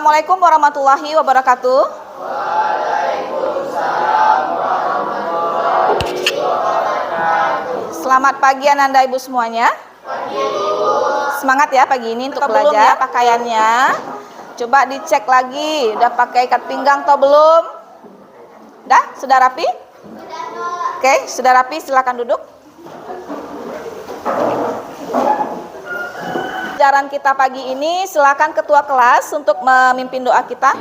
Assalamualaikum warahmatullahi wabarakatuh. Waalaikumsalam warahmatullahi wabarakatuh. Selamat pagi Ananda Ibu semuanya. Pagi Ibu. Semangat ya pagi ini untuk belajar. Belum ya pakaiannya? Coba dicek lagi, udah pakai ikat pinggang atau belum? Dah? Sudah rapi? Sudah. Oke, sudah rapi, silakan duduk. Pelajaran kita pagi ini, silakan ketua kelas untuk memimpin doa kita.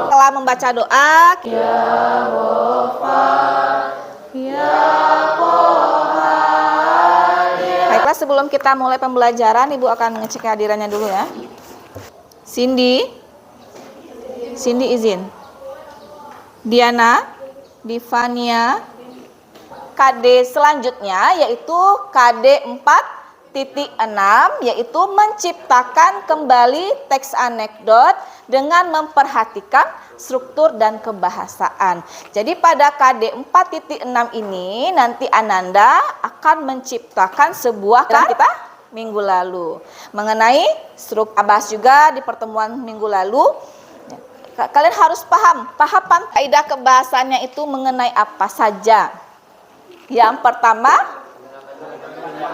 Setelah membaca doa, ya Wafat, ya Qohar. Baiklah, sebelum kita mulai pembelajaran, Ibu akan ngecek kehadirannya dulu ya. Cindy izin. Diana, Divania, KD selanjutnya yaitu KD 4.6, yaitu menciptakan kembali teks anekdot dengan memperhatikan struktur dan kebahasaan. Jadi pada KD 4.6 ini nanti Ananda akan menciptakan sebuah kita minggu lalu mengenai struktur. Bahas juga di pertemuan minggu lalu. Kalian harus paham tahapan kaidah kebahasannya itu mengenai apa saja. Yang pertama,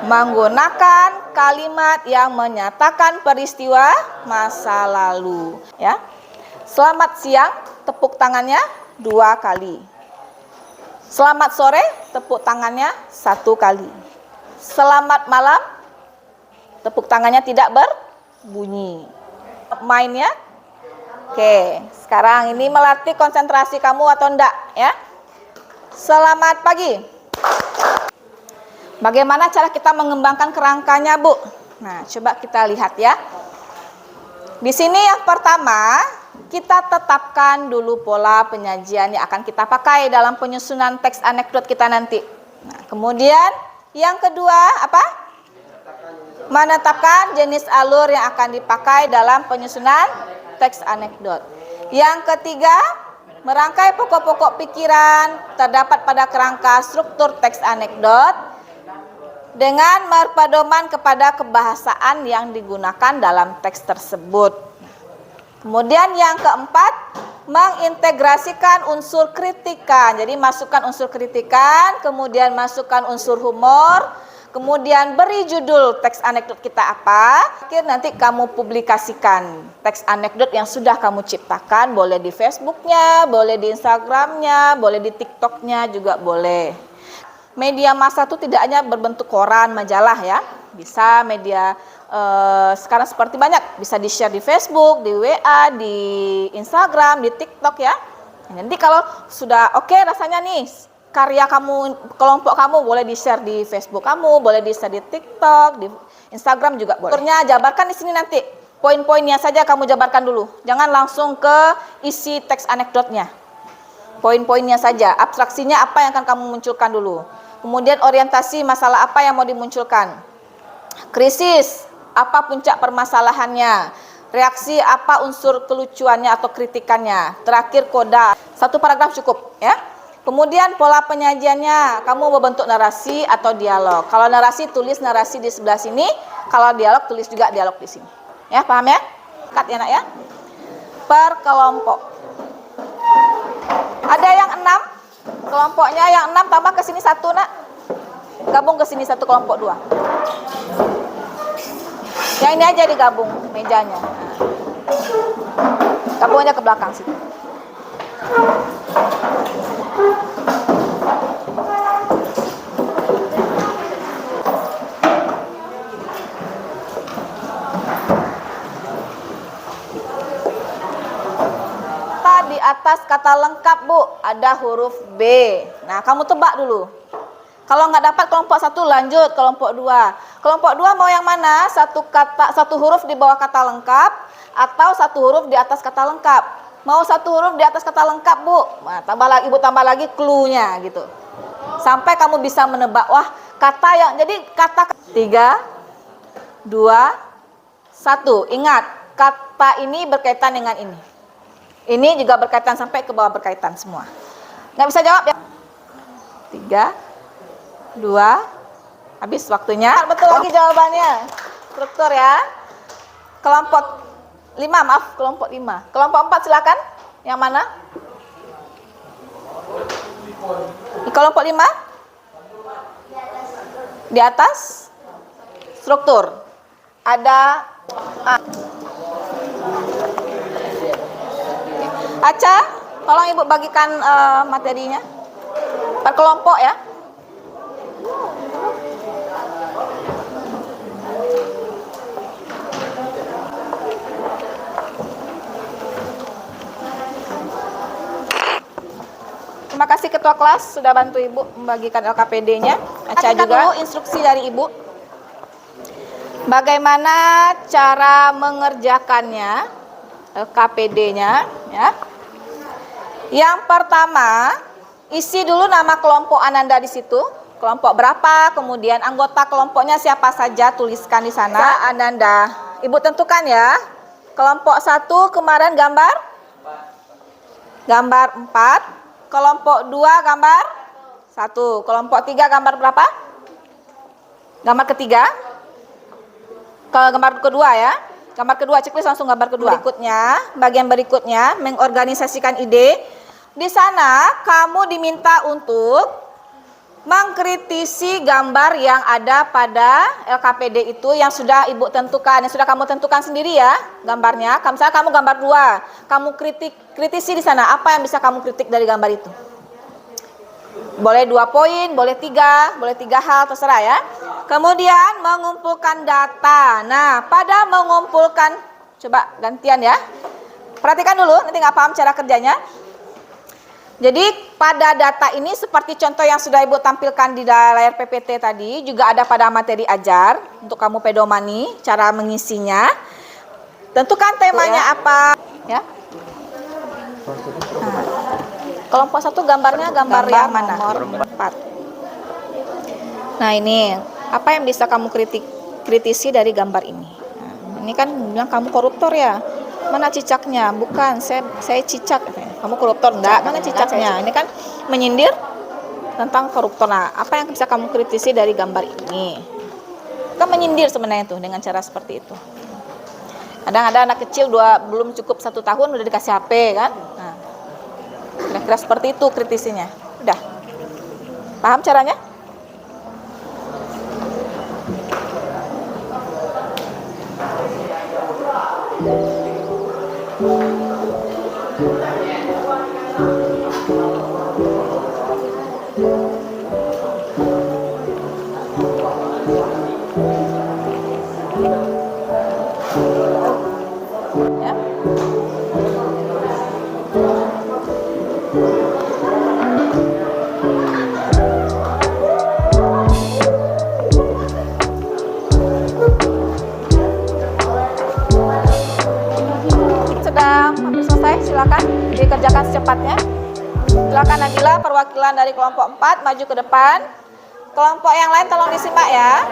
menggunakan kalimat yang menyatakan peristiwa masa lalu. Ya, selamat siang, tepuk tangannya 2 kali. Selamat sore, tepuk tangannya 1 kali. Selamat malam, tepuk tangannya tidak berbunyi. Mainnya. Oke, sekarang ini melatih konsentrasi kamu atau enggak ya? Selamat pagi. Bagaimana cara kita mengembangkan kerangkanya, Bu? Nah, coba kita lihat ya. Di sini yang pertama, kita tetapkan dulu pola penyajian yang akan kita pakai dalam penyusunan teks anekdot kita nanti. Nah, kemudian yang kedua apa? Menetapkan jenis alur yang akan dipakai dalam penyusunan teks anekdot. Yang ketiga, merangkai pokok-pokok pikiran terdapat pada kerangka struktur teks anekdot dengan berpedoman kepada kebahasaan yang digunakan dalam teks tersebut. Kemudian yang keempat, mengintegrasikan unsur kritikan. Jadi masukkan unsur kritikan, kemudian masukkan unsur humor, kemudian beri judul teks anekdot kita apa. Akhir nanti kamu publikasikan teks anekdot yang sudah kamu ciptakan. Boleh di Facebooknya, boleh di Instagramnya, boleh di TikToknya juga boleh. Media massa itu tidak hanya berbentuk koran, majalah ya. Bisa media sekarang seperti banyak. Bisa di-share di Facebook, di WA, di Instagram, di TikTok ya. Nanti kalau sudah oke rasanya nih, karya kamu, kelompok kamu boleh di-share di Facebook kamu, boleh di-share di TikTok, di Instagram juga boleh. Aturnya jabarkan di sini nanti. Poin-poinnya saja kamu jabarkan dulu. Jangan langsung ke isi teks anekdotnya. Poin-poinnya saja, abstraksinya apa yang akan kamu munculkan dulu. Kemudian orientasi masalah apa yang mau dimunculkan. Krisis, apa puncak permasalahannya. Reaksi apa unsur kelucuannya atau kritikannya. Terakhir koda. 1 paragraf cukup ya. Kemudian pola penyajiannya, kamu membentuk narasi atau dialog. Kalau narasi, tulis narasi di sebelah sini. Kalau dialog, tulis juga dialog di sini. Ya, paham ya? Cut ya nak ya. Per kelompok. Ada yang 6, kelompoknya yang 6 tambah ke sini 1 nak. Gabung ke sini 1 kelompok 2. Yang ini aja digabung mejanya. Gabungnya ke belakang situ. Di atas kata lengkap Bu, ada huruf B. Nah, kamu tebak dulu. Kalau nggak dapat kelompok 1 lanjut kelompok 2. Kelompok 2 mau yang mana? Satu huruf di bawah kata lengkap atau 1 huruf di atas kata lengkap? Mau 1 huruf di atas kata lengkap, Bu? Nah, Ibu tambah lagi clue-nya gitu. Sampai kamu bisa menebak, wah, kata yang jadi kata 3 2 1. Ingat, kata ini berkaitan dengan ini. Ini juga berkaitan sampai ke bawah berkaitan semua. Nggak bisa jawab ya? 3 2 Habis waktunya. Betul lagi jawabannya. Struktur ya. Kelompok 5, maaf, kelompok 5. Kelompok 4 silakan. Yang mana? Di kelompok 5? Di atas struktur. Ada Aca, tolong Ibu bagikan materinya. Per kelompok ya. Terima kasih Ketua Kelas sudah bantu Ibu membagikan LKPD-nya. Aca juga dulu instruksi dari Ibu. Bagaimana cara mengerjakannya, LKPD-nya ya. Yang pertama, isi dulu nama kelompok Ananda di situ. Kelompok berapa, kemudian anggota kelompoknya siapa saja, tuliskan di sana. Ananda. Ibu tentukan ya. Kelompok 1 kemarin gambar 4. Kelompok 2 gambar 1. Kelompok 3 gambar berapa? Gambar ketiga. Gambar kedua ya. Gambar kedua, checklist langsung gambar kedua. Bagian berikutnya mengorganisasikan ide. Di sana kamu diminta untuk mengkritisi gambar yang ada pada LKPD itu yang sudah Ibu tentukan, yang sudah kamu tentukan sendiri ya gambarnya. Misalnya kamu gambar 2, kamu kritisi di sana apa yang bisa kamu kritik dari gambar itu. Boleh 2 poin, boleh 3 hal, terserah ya. Kemudian mengumpulkan data. Nah, pada mengumpulkan, coba gantian ya. Perhatikan dulu, nanti nggak paham cara kerjanya. Jadi pada data ini seperti contoh yang sudah Ibu tampilkan di layar PPT tadi, juga ada pada materi ajar untuk kamu pedomani cara mengisinya. Tentukan temanya apa ya. Nah, kelompok 1 gambarnya gambar yang mana? Nomor 4. Nah, ini apa yang bisa kamu kritisi dari gambar ini? Nah, ini kan bilang kamu koruptor ya. Mana cicaknya? Bukan, saya cicak. Kamu koruptor enggak? Mana cicaknya? Ini kan menyindir tentang koruptor. Nah, apa yang bisa kamu kritisi dari gambar ini? Kan menyindir sebenarnya tuh dengan cara seperti itu. Kadang ada anak kecil belum cukup 1 tahun udah dikasih HP kan? Nah, kira-kira seperti itu kritisinya. Udah. Paham caranya? Ya. Sedang hampir selesai, silakan dikerjakan secepatnya. Silakan Nabila, perwakilan dari kelompok 4 maju ke depan. Kelompok yang lain tolong disimak ya.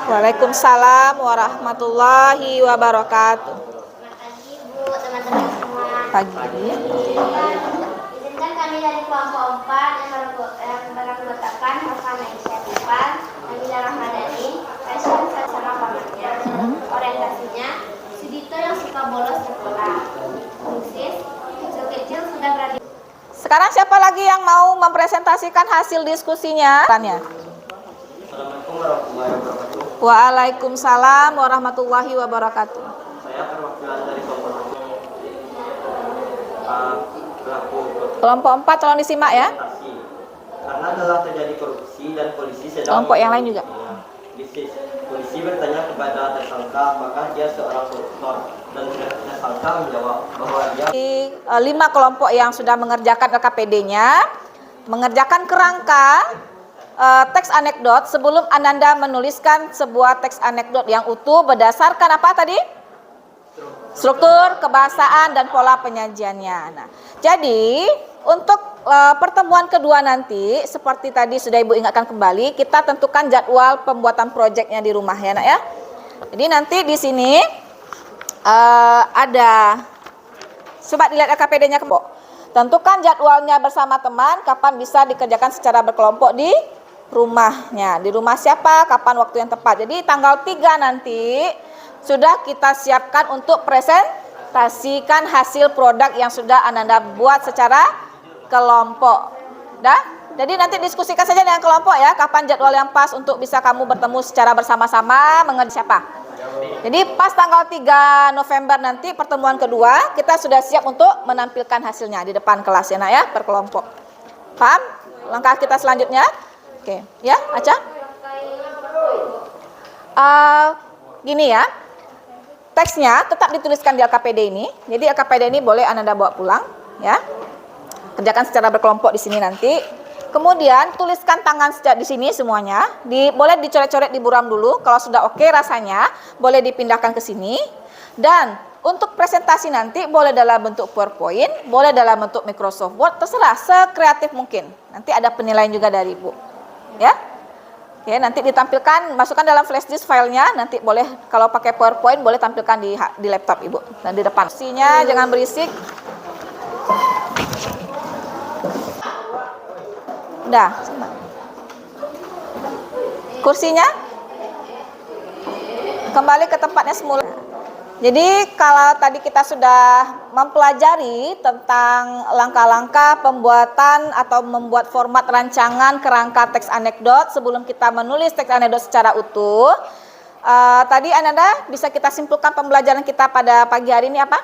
Waalaikumsalam warahmatullahi wabarakatuh. Terima kasih Bu, teman-teman semua. Pagi. Izinkan kami dari kelompok 4 yang beranggotakan Hafana Isyafifan, Nabila Rahmadani, Aisyah sama pamannya. Orientasinya, Sudito yang suka bolos sekolah. Fungsis, kecil-kecil sudah berani. Sekarang siapa lagi yang mau mempresentasikan hasil diskusinya? Assalamualaikum warahmatullahi wabarakatuh. Waalaikumsalam warahmatullahi wabarakatuh. Saya perwakilan dari kelompok pelaku Kelompok 4 tolong disimak ya. korupsi. Karena telah terjadi korupsi dan polisi sedang Kelompok yang lain juga. Polisi bertanya kepada tersangka apakah dia seorang koruptor dan tersangka menjawab bahwa dia 5 kelompok yang sudah mengerjakan LKPD-nya mengerjakan kerangka teks anekdot sebelum Ananda menuliskan sebuah teks anekdot yang utuh berdasarkan apa tadi? Struktur, kebahasaan, dan pola penyajiannya. Nah, jadi untuk pertemuan kedua nanti, seperti tadi sudah Ibu ingatkan kembali, kita tentukan jadwal pembuatan proyeknya di rumah ya nak ya. Jadi nanti di sini ada, coba dilihat LKPD-nya kelompok. Tentukan jadwalnya bersama teman, kapan bisa dikerjakan secara berkelompok di rumahnya. Di rumah siapa, kapan waktu yang tepat. Jadi tanggal 3 nanti sudah kita siapkan untuk presentasikan hasil produk yang sudah Ananda buat secara kelompok. Dah? Jadi nanti diskusikan saja dengan kelompok ya, kapan jadwal yang pas untuk bisa kamu bertemu secara bersama-sama mengerti siapa. Jadi pas tanggal 3 November nanti pertemuan kedua, kita sudah siap untuk menampilkan hasilnya di depan kelas ya nak ya, per kelompok. Paham? Langkah kita selanjutnya. Oke, ya, Aca? Gini ya, teksnya tetap dituliskan di LKPD ini. Jadi LKPD ini boleh Ananda bawa pulang ya. Kerjakan secara berkelompok di sini nanti. Kemudian tuliskan tangan di sini semuanya. Boleh dicoret-coret di buram dulu. Kalau sudah oke rasanya, boleh dipindahkan ke sini. Dan untuk presentasi nanti boleh dalam bentuk PowerPoint, boleh dalam bentuk Microsoft Word, terserah sekreatif mungkin. Nanti ada penilaian juga dari Ibu. Ya. Oke, nanti ditampilkan, masukkan dalam flash disk filenya. Nanti boleh kalau pakai PowerPoint boleh tampilkan di laptop Ibu dan di depan. Kursinya jangan berisik. Udah, kursinya kembali ke tempatnya semula. Jadi kalau tadi kita sudah mempelajari tentang langkah-langkah pembuatan atau membuat format rancangan kerangka teks anekdot sebelum kita menulis teks anekdot secara utuh, tadi Ananda bisa kita simpulkan pembelajaran kita pada pagi hari ini apa?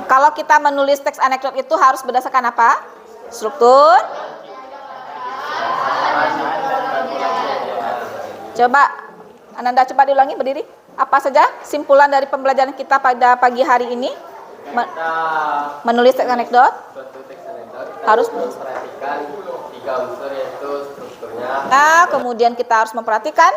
Kalau kita menulis teks anekdot itu harus berdasarkan apa? Struktur. Coba Ananda coba diulangi berdiri. Apa saja simpulan dari pembelajaran kita pada pagi hari ini? Menulis teks anekdot. Suatu teks anekdot Harus memperhatikan 3 unsur yaitu strukturnya. Nah, kemudian kita harus memperhatikan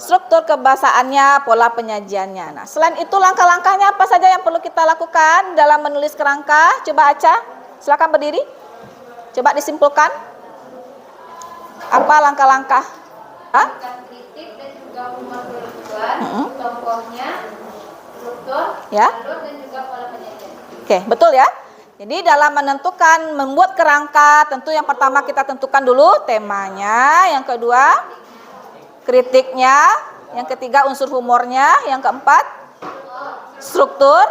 struktur kebahasaannya, pola penyajiannya. Nah, selain itu langkah-langkahnya apa saja yang perlu kita lakukan dalam menulis kerangka? Coba Aca, silakan berdiri. Coba disimpulkan. Apa langkah-langkah? Kritik dan juga humas bertujuan, contohnya, struktur, Ya. alur dan juga pola penyajian. Oke, betul ya. Jadi dalam menentukan, membuat kerangka, tentu yang pertama kita tentukan dulu temanya, yang kedua kritiknya, yang ketiga unsur humornya, yang keempat struktur,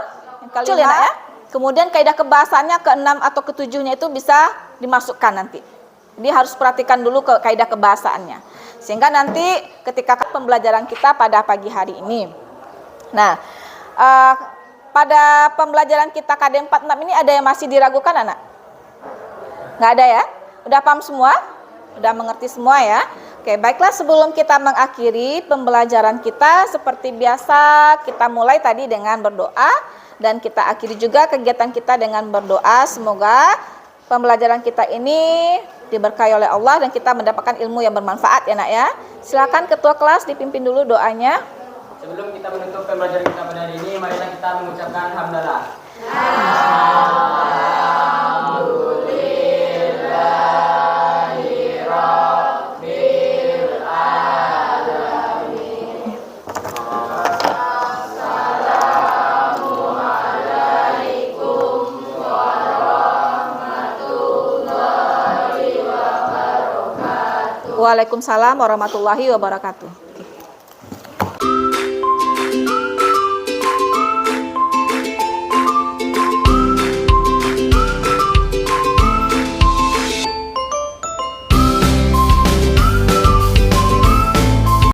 yang kelima ya. Kemudian kaidah kebahasannya keenam atau ketujuhnya itu bisa dimasukkan nanti. Jadi harus perhatikan dulu ke kaidah kebahasaannya. Sehingga nanti ketika pembelajaran kita pada pagi hari ini. Nah, pada pembelajaran kita KD 46 ini ada yang masih diragukan anak? Nggak ada ya? Udah paham semua? Udah mengerti semua ya? Oke, baiklah sebelum kita mengakhiri pembelajaran kita seperti biasa kita mulai tadi dengan berdoa dan kita akhiri juga kegiatan kita dengan berdoa. Semoga pembelajaran kita ini diberkahi oleh Allah dan kita mendapatkan ilmu yang bermanfaat ya nak ya. Silakan ketua kelas dipimpin dulu doanya. Sebelum kita menutup pembelajaran kita pada hari ini, marilah kita mengucapkan hamdalah. Waalaikumsalam warahmatullahi wabarakatuh.